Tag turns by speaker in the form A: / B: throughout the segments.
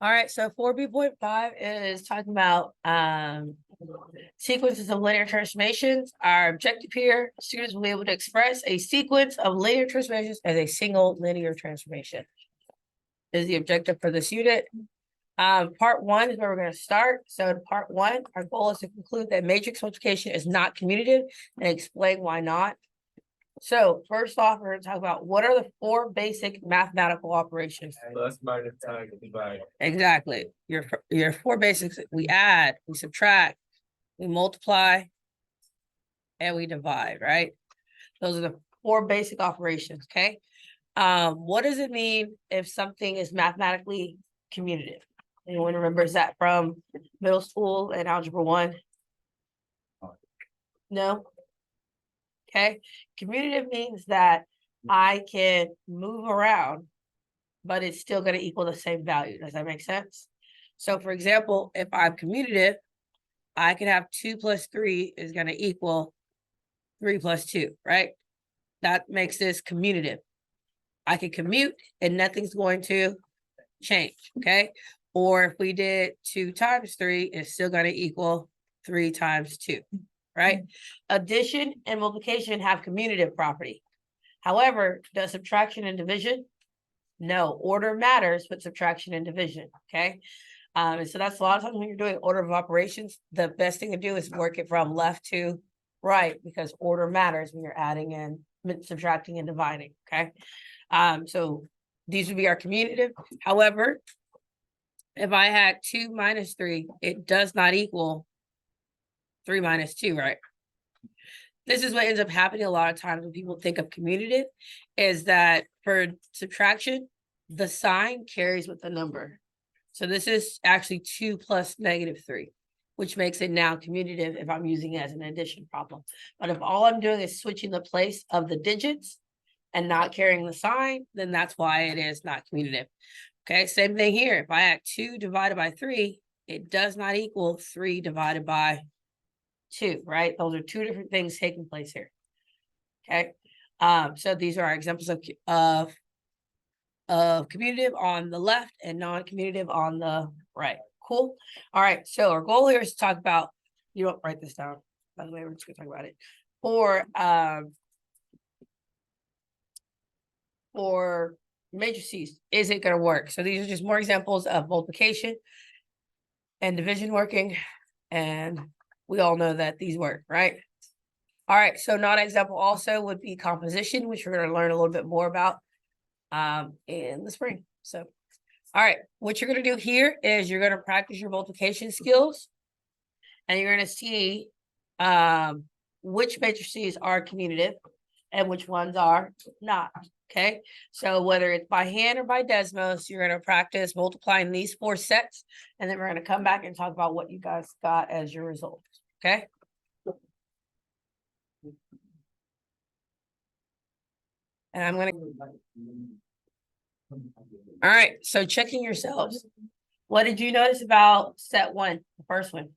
A: All right, so 4B.5 is talking about sequences of linear transformations. Our objective here, students will be able to express a sequence of linear transformations as a single linear transformation. Is the objective for this unit. Part one is where we're going to start. So in part one, our goal is to conclude that matrix multiplication is not commutative and explain why not. So first off, we're going to talk about what are the four basic mathematical operations.
B: Plus, minus, times, divide.
A: Exactly. Your four basics: we add, we subtract, we multiply, and we divide. Right? Those are the four basic operations. Okay. What does it mean if something is mathematically commutative? Anyone remembers that from middle school and Algebra 1? No? Okay. Commutative means that I can move around, but it's still going to equal the same value. Does that make sense? So for example, if I'm commutative, I can have 2 plus 3 is going to equal 3 plus 2, right? That makes this commutative. I can commute and nothing's going to change, okay? Or if we did 2 times 3, it's still going to equal 3 times 2, right? Addition and multiplication have commutative property. However, does subtraction and division? No. Order matters, but subtraction and division, okay? And so that's a lot of times when you're doing order of operations, the best thing to do is work it from left to right, because order matters when you're adding and subtracting and dividing, okay? So these would be our commutative. However, if I had 2 minus 3, it does not equal 3 minus 2, right? This is what ends up happening a lot of times when people think of commutative, is that for subtraction, the sign carries with the number. So this is actually 2 plus negative 3, which makes it now commutative if I'm using it as an addition problem. But if all I'm doing is switching the place of the digits and not carrying the sign, then that's why it is not commutative. Okay, same thing here. If I add 2 divided by 3, it does not equal 3 divided by 2, right? Those are two different things taking place here. Okay, so these are our examples of commutative on the left and non-commutative on the right. Cool. All right, so our goal here is to talk about, you don't write this down, by the way, we're just gonna talk about it. For matrices, is it going to work? So these are just more examples of multiplication and division working, and we all know that these work, right? All right, so non-example also would be composition, which we're going to learn a little bit more about in the spring. So, all right, what you're going to do here is you're going to practice your multiplication skills, and you're going to see which matrices are commutative and which ones are not. Okay, so whether it's by hand or by Desmos, you're going to practice multiplying these 4 sets, and then we're going to come back and talk about what you guys got as your results. Okay. And I'm going to. All right, so checking yourselves. What did you notice about set 1, the first one?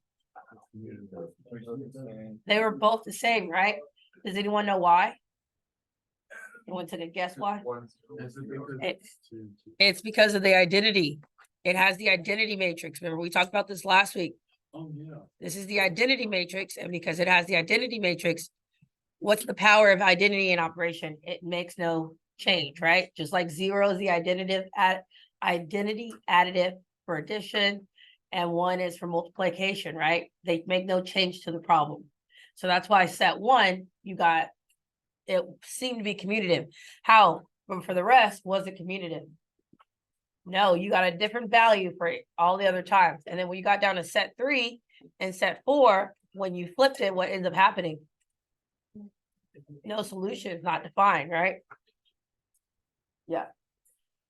A: They were both the same, right? Does anyone know why? Anyone take a guess why? It's because of the identity. It has the identity matrix. Remember, we talked about this last week.
B: Oh, yeah.
A: This is the identity matrix, and because it has the identity matrix, what's the power of identity in operation? It makes no change, right? Just like 0 is the identity additive for addition, and 1 is for multiplication, right? They make no change to the problem. So that's why set 1, you got, it seemed to be commutative. How? But for the rest, was it commutative? No, you got a different value for all the other times. And then when you got down to set 3 and set 4, when you flipped it, what ends up happening? No solution is not defined, right? Yeah,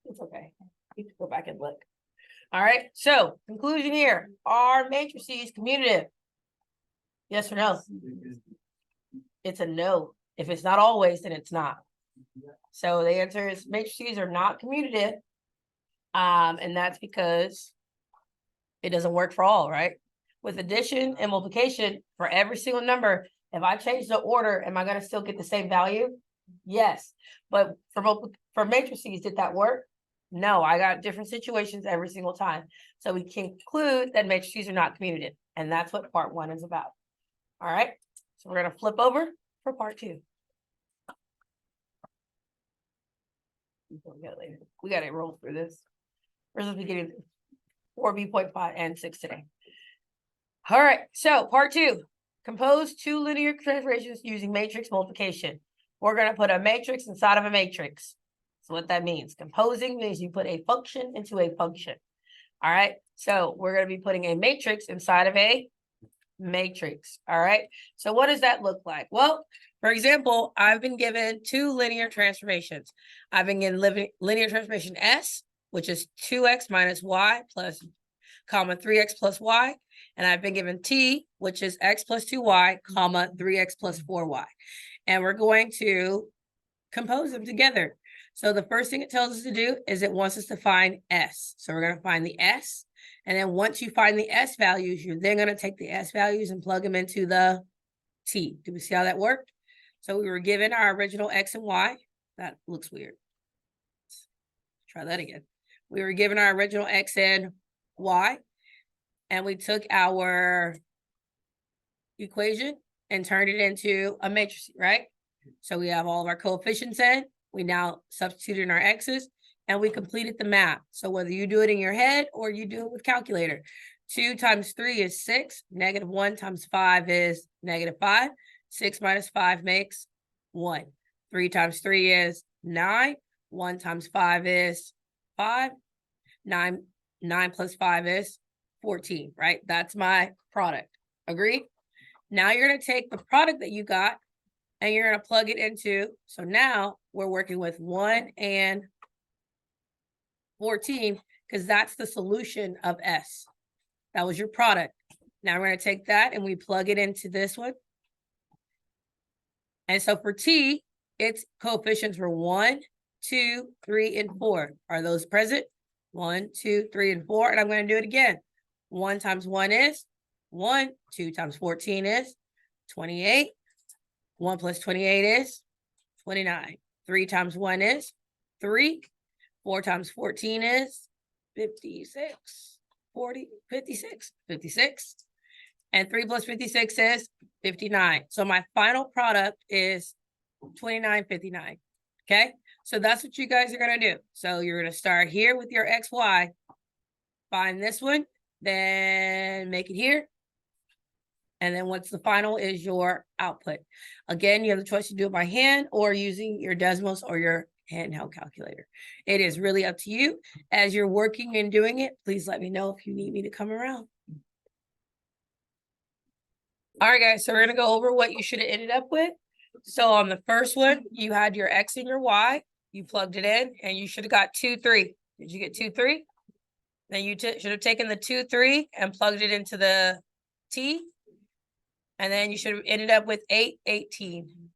A: it's okay. You can go back and look. All right, so conclusion here. Are matrices commutative? Yes or no? It's a no. If it's not always, then it's not. So the answer is matrices are not commutative. And that's because it doesn't work for all, right? With addition and multiplication, for every single number, if I change the order, am I going to still get the same value? Yes. But for matrices, did that work? No, I got different situations every single time. So we conclude that matrices are not commutative, and that's what part 1 is about. All right, so we're gonna flip over for part 2. We gotta roll through this. We're supposed to be getting 4B.5 and 6 today. All right, so part 2, compose 2 linear transformations using matrix multiplication. We're gonna put a matrix inside of a matrix. So what that means, composing means you put a function into a function. All right, so we're gonna be putting a matrix inside of a matrix. All right, so what does that look like? Well, for example, I've been given 2 linear transformations. I've been given linear transformation S, which is 2x minus y plus comma 3x plus y, and I've been given T, which is x plus 2y comma 3x plus 4y, and we're going to compose them together. So the first thing it tells us to do is it wants us to find S. So we're going to find the S. And then once you find the S values, you're then going to take the S values and plug them into the T. Do we see how that worked? So we were given our original X and Y. That looks weird. Let's try that again. We were given our original X and Y. And we took our equation and turned it into a matrix, right? So we have all of our coefficients in. We now substitute in our x's and we completed the math. So whether you do it in your head or you do it with calculator, 2 times 3 is 6. -1 times 5 is -5. 6 minus 5 makes 1. 3 times 3 is 9. 1 times 5 is 5. 9 plus 5 is 14, right? That's my product. Agreed? Now you're going to take the product that you got and you're going to plug it into, so now we're working with 1 and 14 because that's the solution of S. That was your product. Now we're going to take that and we plug it into this one. And so for T, its coefficients were 1, 2, 3, and 4. Are those present? 1, 2, 3, and 4. And I'm going to do it again. 1 times 1 is 1. 2 times 14 is 28. 1 plus 28 is 29. 3 times 1 is 3. 4 times 14 is 56. 40, 56, 56. And 3 plus 56 is 59. So my final product is 2959. Okay, so that's what you guys are going to do. So you're going to start here with your XY, find this one, then make it here. And then what's the final is your output. Again, you have the choice to do it by hand or using your Desmos or your handheld calculator. It is really up to you. As you're working and doing it, please let me know if you need me to come around. All right, guys, so we're going to go over what you should have ended up with. So on the first one, you had your X and your Y. You plugged it in, and you should have got 2, 3. Did you get 2, 3? Then you should have taken the 2, 3 and plugged it into the T. And then you should have ended up with 8, 18.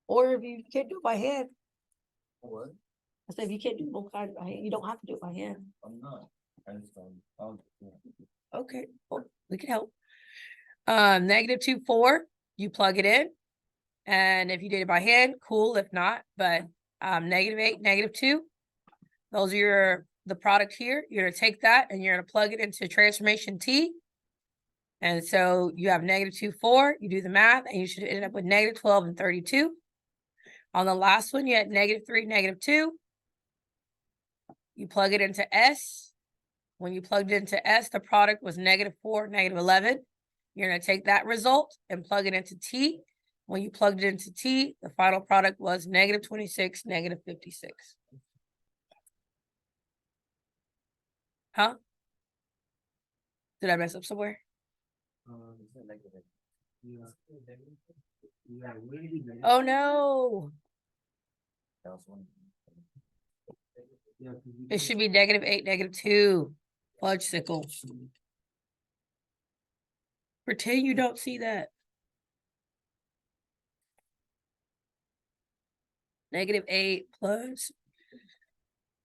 A: Or if you can't do it by hand.
B: What?
A: I said, if you can't do both sides by hand, you don't have to do it by hand.
B: I'm not. I just
A: Okay, well, we can help. -2, 4, you plug it in. And if you did it by hand, cool. If not, but -8, -2, those are the product here. You're going to take that and you're going to plug it into transformation T. And so you have -2, 4, you do the math, and you should end up with -12 and 32. On the last one, you had -3, -2. You plug it into S. When you plugged it into S, the product was -4, -11. You're going to take that result and plug it into T. When you plugged it into T, the final product was -26, -56. Huh? Did I mess up somewhere? Oh, no. It should be -8, -2. Fudge sickle. Pretend you don't see that. -8 plus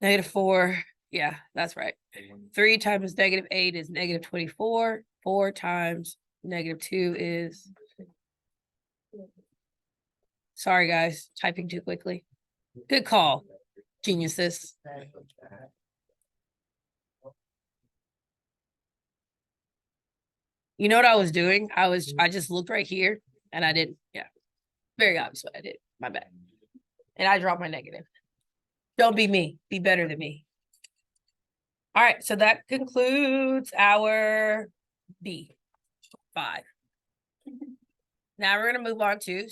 A: -4. Yeah, that's right. 3 times -8 is -24. 4 times -2 is Sorry, guys, typing too quickly. Good call, geniuses. You know what I was doing? I just looked right here and I didn't, yeah. Very obvious what I did. My bad. And I dropped my negative. Don't be me. Be better than me. All right, so that concludes our B5. Now we're going to move on to